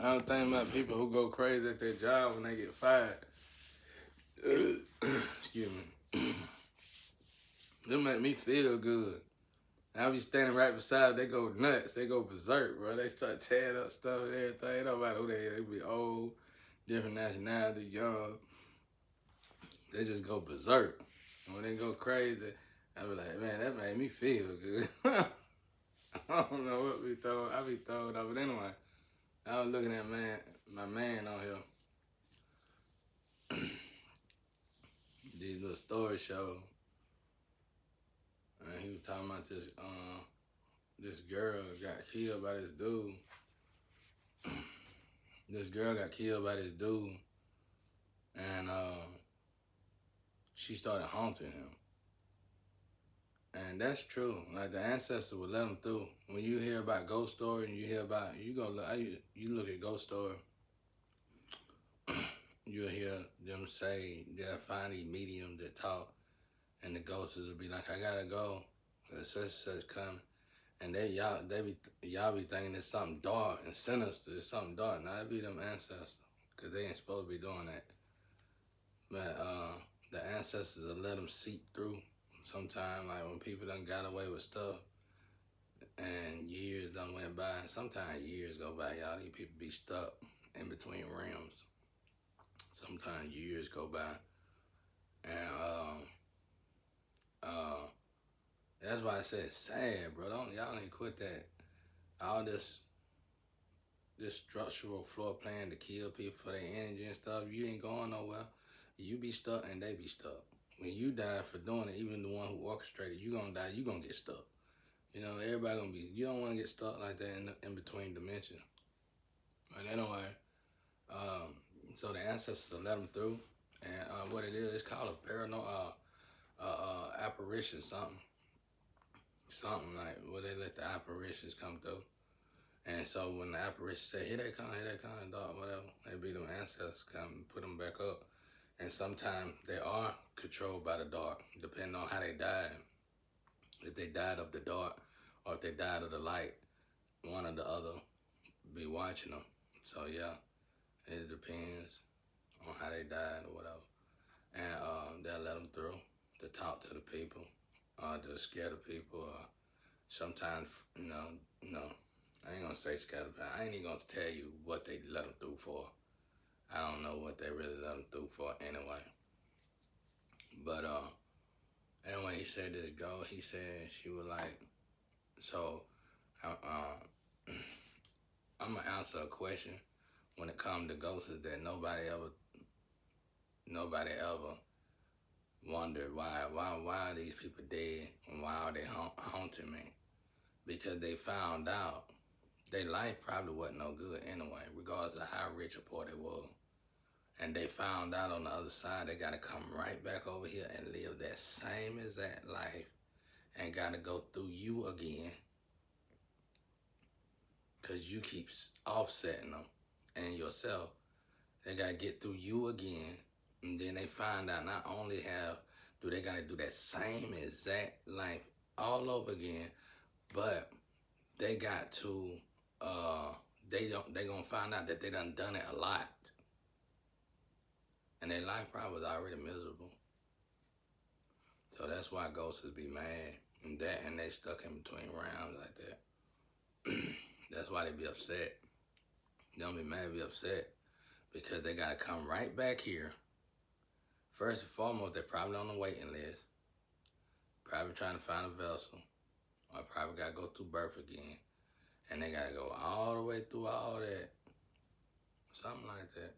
I don't think about people who go crazy at their job when they get fired. Excuse me. They make me feel good. I'll be standing right beside them, they go nuts, they go berserk, bro. They start tearing up stuff and everything. It don't matter who they are. They be old, different nationality, young. They just go berserk. And when they go crazy, I be like, man, that made me feel good. I don't know what we throw. I be throwing up. But anyway, I was looking at my man on here. These little story shows. And he was talking about this girl got killed by this dude. This girl got killed by this dude, and she started haunting him. And that's true. Like the ancestors would let him through. When you hear about ghost story and you hear about you look at ghost story, you'll hear them say they'll find these mediums that talk, and the ghosts will be like, I gotta go, such coming. And y'all be thinking it's something dark and sinister, it's something dark. Now it be them ancestors, cause they ain't supposed to be doing that. But the ancestors will let them seep through. Sometimes, like when people done got away with stuff, and years done went by. Sometimes years go by, y'all. These people be stuck in between realms. Sometimes years go by, and that's why I said it's sad, bro. Y'all ain't quit that. All this structural floor plan to kill people for their energy and stuff. You ain't going nowhere. You be stuck and they be stuck. When you die for doing it, even the one who orchestrated, you gonna die. You gonna get stuck. You know, everybody gonna be. You don't want to get stuck like that in between dimensions. But anyway, so the ancestors will let them through, and what it is, it's called a paranormal apparition, something like where they let the apparitions come through. And so when the apparition say, here they come, dog, whatever, they be them ancestors come and put them back up. And sometimes they are controlled by the dark, depending on how they died. If they died of the dark or if they died of the light, one or the other be watching them. So yeah, it depends on how they died or whatever. And they'll let them through to talk to the people, to scare the people. Sometimes, I ain't gonna say scare the people. I ain't even gonna tell you what they let them through for. I don't know what they really let them through for anyway. But anyway, he said this girl. He said she was like, so I'm gonna answer a question when it comes to ghosts that nobody ever wondered why are these people dead and why are they haunting me? Because they found out their life probably wasn't no good anyway, regardless of how rich or poor they was. And they found out on the other side they gotta come right back over here and live that same exact life and gotta go through you again because you keep offsetting them and yourself. They gotta get through you again, and then they find out not only do they gotta do that same exact life all over again, but they got to they gonna find out that they done it a lot, and their life probably was already miserable. So that's why ghosts be mad and they stuck in between rounds like that. That's why they be upset. They don't be mad, be upset because they gotta come right back here. First and foremost, they're probably on the waiting list, probably trying to find a vessel, or probably gotta go through birth again, and they gotta go all the way through all that, something like that.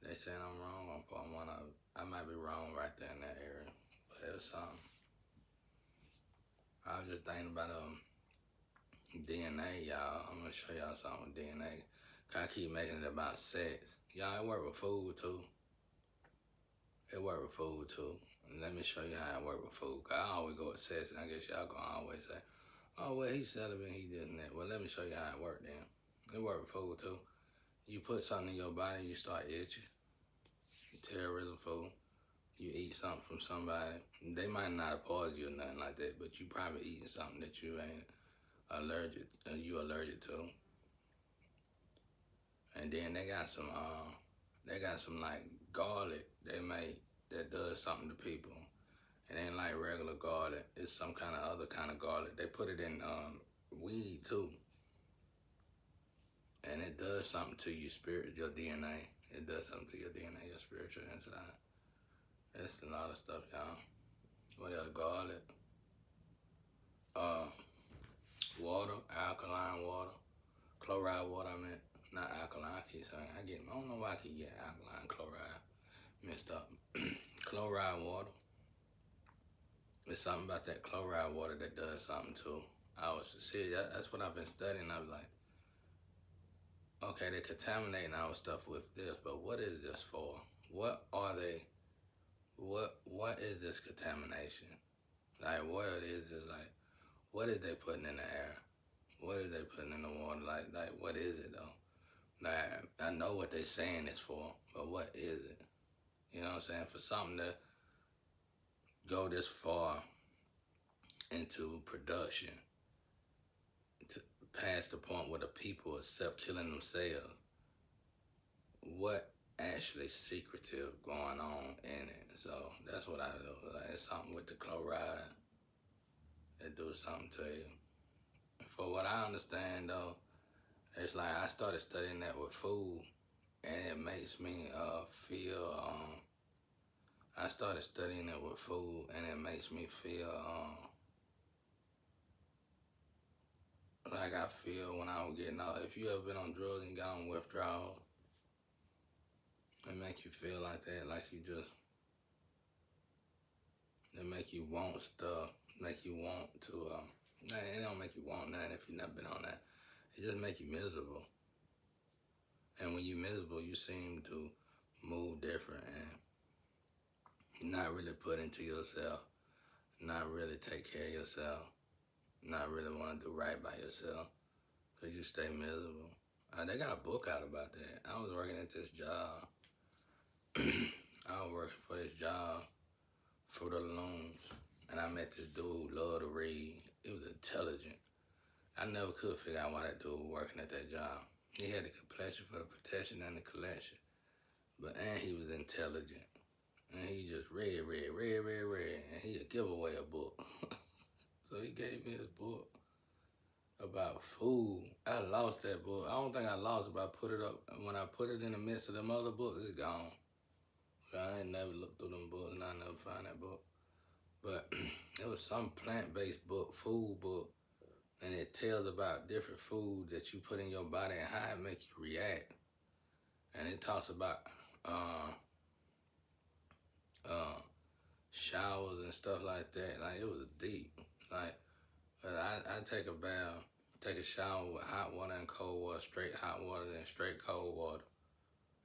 They saying I'm wrong on part one of it. I might be wrong right there in that area, but it was something. I was just thinking about DNA, y'all. I'm gonna show y'all something with DNA. I keep making it about sex. Y'all, it work with food too. It work with food too. And let me show you how it work with food. Cause I always go with sex, and I guess y'all gonna always say, oh, well, he's celibate, he this and that. Well, let me show you how it work then. It work with food too. You put something in your body, you start itching. Terrorism food. You eat something from somebody. They might not poison you or nothing like that, but you probably eating something that you ain't allergic to. And then they got some like garlic they make that does something to people. It ain't like regular garlic. It's some kind of other kind of garlic. They put it in weed too, and it does something to your spirit, your DNA. It does something to your DNA, your spiritual inside. It's a lot of stuff, y'all. What else? Garlic, uh, water, alkaline water, chloride water. I meant not alkaline. I keep saying I don't know why I keep getting alkaline chloride messed up. Chloride water. There's something about that chloride water that does something too. That's what I've been studying. I was like, okay, they're contaminating our stuff with this, but what is this for? What are they? What is this contamination? Like, what it is like, what is they putting in the air? What is they putting in the water? Like, what is it though? Like, I know what they're saying it's for, but what is it? You know what I'm saying? For something to go this far into production, to past the point where the people accept killing themselves, what actually secretive going on in it? So that's what I do. Like, it's something with the chloride that do something to you. For what I understand though, it's like I started studying that with food, and it makes me feel. I started studying it with food, and it makes me feel like I feel when I was getting out. If you ever been on drugs and got on withdrawal, it make you feel like that, like you just. It make you want stuff, make you want to. It don't make you want nothing if you never been on that. It just make you miserable. And when you miserable, you seem to move different and not really put into yourself, not really take care of yourself, not really want to do right by yourself, because you stay miserable. They got a book out about that. I was working at this job. I was working for this job, Fruit of the Looms, and I met this dude who loved to read. He was intelligent. I never could figure out why that dude was working at that job. He had the complexion for the protection and the collection. And he was intelligent. And he just read. And he'd give away a book. So he gave me his book about food. I lost that book. I don't think I lost it, but I put it up. When I put it in the midst of them other books, it's gone. I ain't never looked through them books and I never found that book. But it was some plant-based book, food book. And it tells about different food that you put in your body and how it makes you react. And it talks about showers and stuff like that. Like, it was deep. Like, I take a bath, take a shower with hot water and cold water, straight hot water and straight cold water.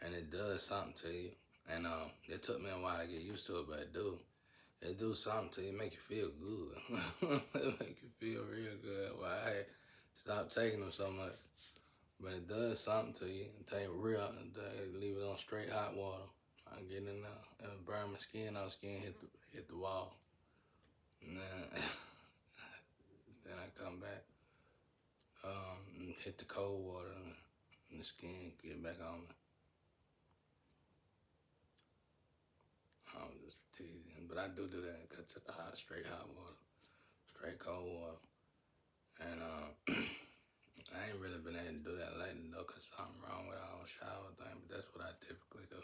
And it does something to you. And it took me a while to get used to it, but it do something to you, make you feel good. It make you feel real good. Well, I stopped taking them so much. But it does something to you. It take real, leave it on straight hot water. I get in there and burn my skin off, hit the wall. And then, then I come back, hit the cold water and the skin get back on me. I was just teasing, but I do that. I took the straight hot water, straight cold water. And I ain't really been able to do that lately though, cause something wrong with our shower thing, but that's what I typically do.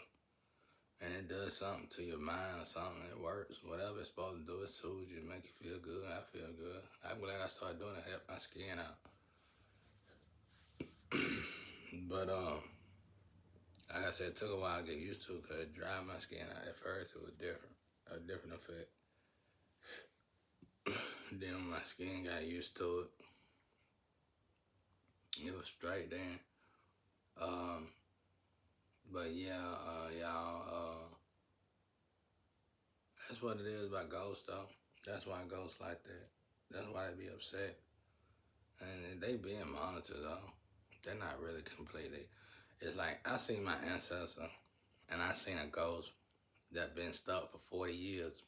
And it does something to your mind or something. It works. Whatever it's supposed to do, it soothes you, make you feel good. I feel good. I'm glad I started doing it, help my skin out. But like I said, it took a while to get used to it because it dried my skin out. At first, it was a different effect. Then when my skin got used to it was straight then. But yeah, y'all, that's what it is about ghosts though. That's why ghosts like that. That's why they be upset. And they being monitored though. They're not really completely. It's like I seen my ancestor and I seen a ghost that been stuck for 40 years.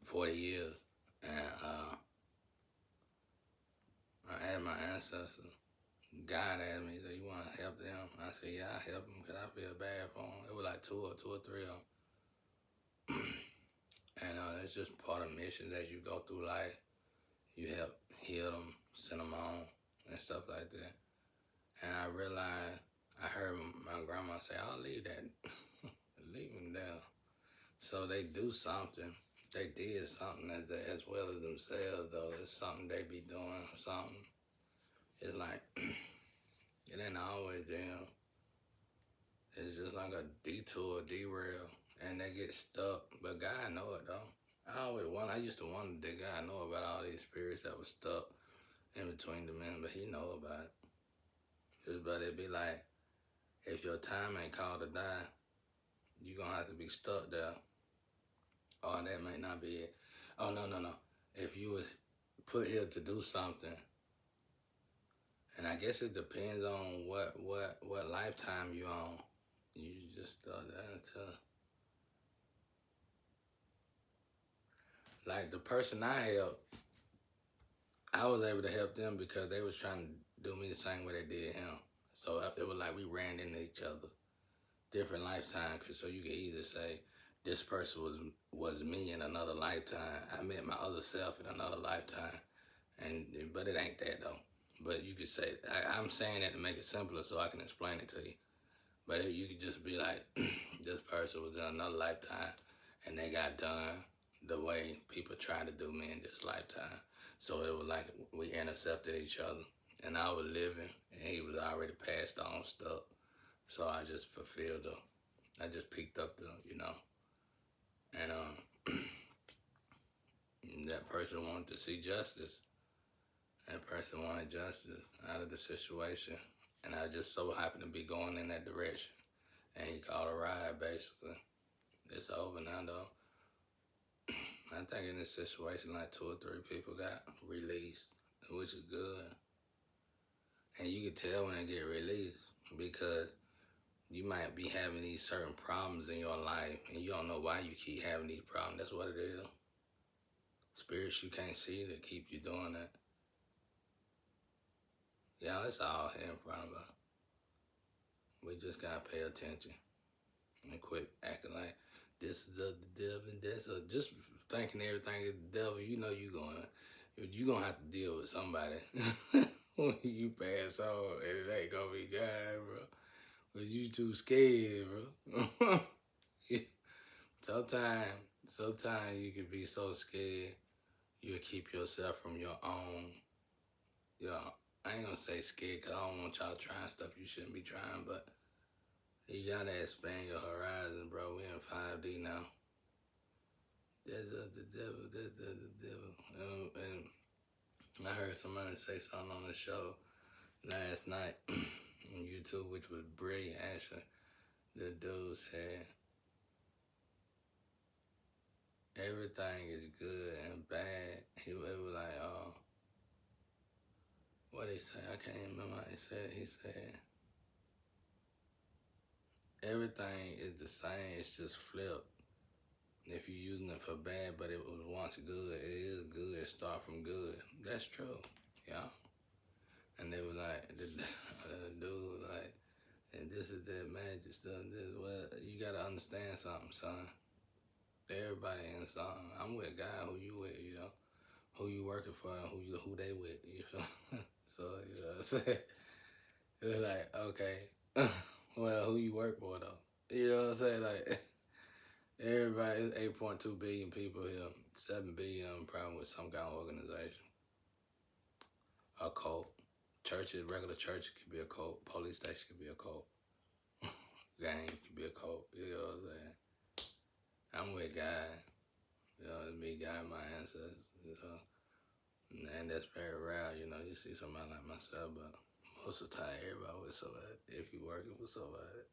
40 years. And I had my ancestor. God asked me, so you want to help them? feel bad for them. It was like two or three of them. And it's just part of missions as you go through life. You help heal them, send them home, and stuff like that. And I realized, I heard my grandma say, "I'll leave that, leave them there." So they do something. They did something as well as themselves, though. It's something they be doing or something. It's like, it ain't always them. It's just like a detour, derail, and they get stuck. But God know it, though. I used to wonder, did God know about all these spirits that were stuck in between the men? But he know about it. But it'd be like, if your time ain't called to die, you gonna have to be stuck there. Oh, that might not be it. Oh, no, no, no. If you was put here to do something, and I guess it depends on what lifetime you on. You just stuck there until, like the person I helped, I was able to help them because they was trying to do me the same way they did him. So it was like we ran into each other, different lifetimes. So you could either say this person was me in another lifetime. I met my other self in another lifetime, but it ain't that though. But you could say I'm saying that to make it simpler so I can explain it to you. But if you could just be like, this person was in another lifetime, and they got done the way people try to do me in this lifetime. So it was like we intercepted each other, and I was living, and he was already passed on stuff. So I just fulfilled I just picked up and that person wanted to see justice. That person wanted justice out of the situation, and I just so happened to be going in that direction. And he called a ride, basically. It's over now, though. I think in this situation, like 2 or 3 people got released, which is good. And you can tell when they get released because you might be having these certain problems in your life and you don't know why you keep having these problems. That's what it is. Spirits you can't see that keep you doing that. Yeah, it's all here in front of us. We just gotta pay attention and quit acting like this is the devil and that's just thinking everything is the devil. You know you gonna have to deal with somebody when you pass on, and it ain't gonna be God, bro. But you too scared, bro. Sometimes you can be so scared you'll keep yourself from your own. I ain't gonna say scared because I don't want y'all trying stuff you shouldn't be trying, but you gotta expand your horizon, bro. We in 5D now. There's the devil, there's the devil. And I heard somebody say something on the show last night on YouTube, which was brilliant, actually. The dude said, everything is good and bad. It was like, what he say? I can't even remember what he said. He said, everything is the same, it's just flipped. If you're using it for bad, but it was once good, it is good. It start from good. That's true, yeah. And they was like, the dude was like, and this is that magic stuff. Well, you gotta understand something, son. Everybody in something. I'm with God. Who you with? Who you working for? And who they with? You feel? So you know what I'm saying. It's like, okay, well, who you work for though? You know what I'm saying? Like. Everybody, it's 8.2 billion people here. 7 billion of them probably with some kind of organization. A cult. Churches, regular churches could be a cult. Police station could be a cult. Gang could be a cult. You know what I'm saying? I'm with God. It's me, God, my ancestors. And that's very rare, you see somebody like myself, but most of the time, everybody with somebody. If you working with somebody,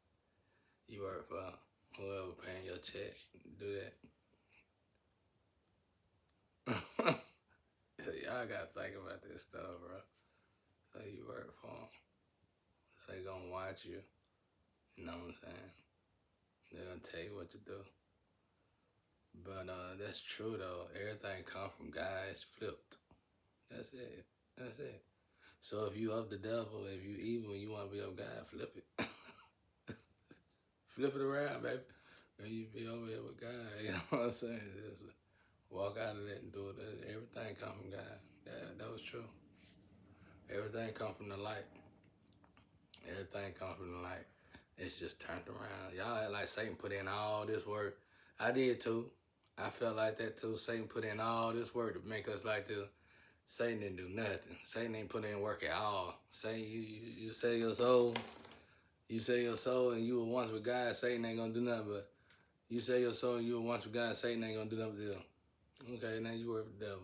you work for whoever paying your check, do that. Y'all gotta think about this stuff, bro. So you work for them. So they gonna watch you. You know what I'm saying? They're gonna tell you what to do. But that's true though. Everything come from God. It's flipped. That's it. That's it. So if you of the devil, if you evil and you wanna be of God, flip it. Flip it around, baby. And you be over here with God. You know what I'm saying? Just walk out of that and do it. Everything come from God. That was true. Everything come from the light. Everything come from the light. It's just turned around. Y'all act like Satan put in all this work. I did too. I felt like that too. Satan put in all this work to make us like this. Satan didn't do nothing. Satan ain't put in work at all. Satan, you sell your soul. You sell your soul and you were once with God. Satan ain't gonna do nothing but you sell your soul and you were once with God. Satan ain't gonna do nothing but this. Okay, now you work with the devil.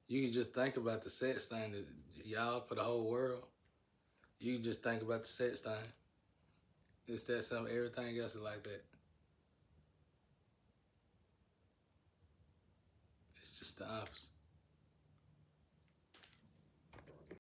You can just think about the sex thing that y'all for the whole world. You can just think about the sex thing. It's that something. Everything else is like that. It's just the opposite.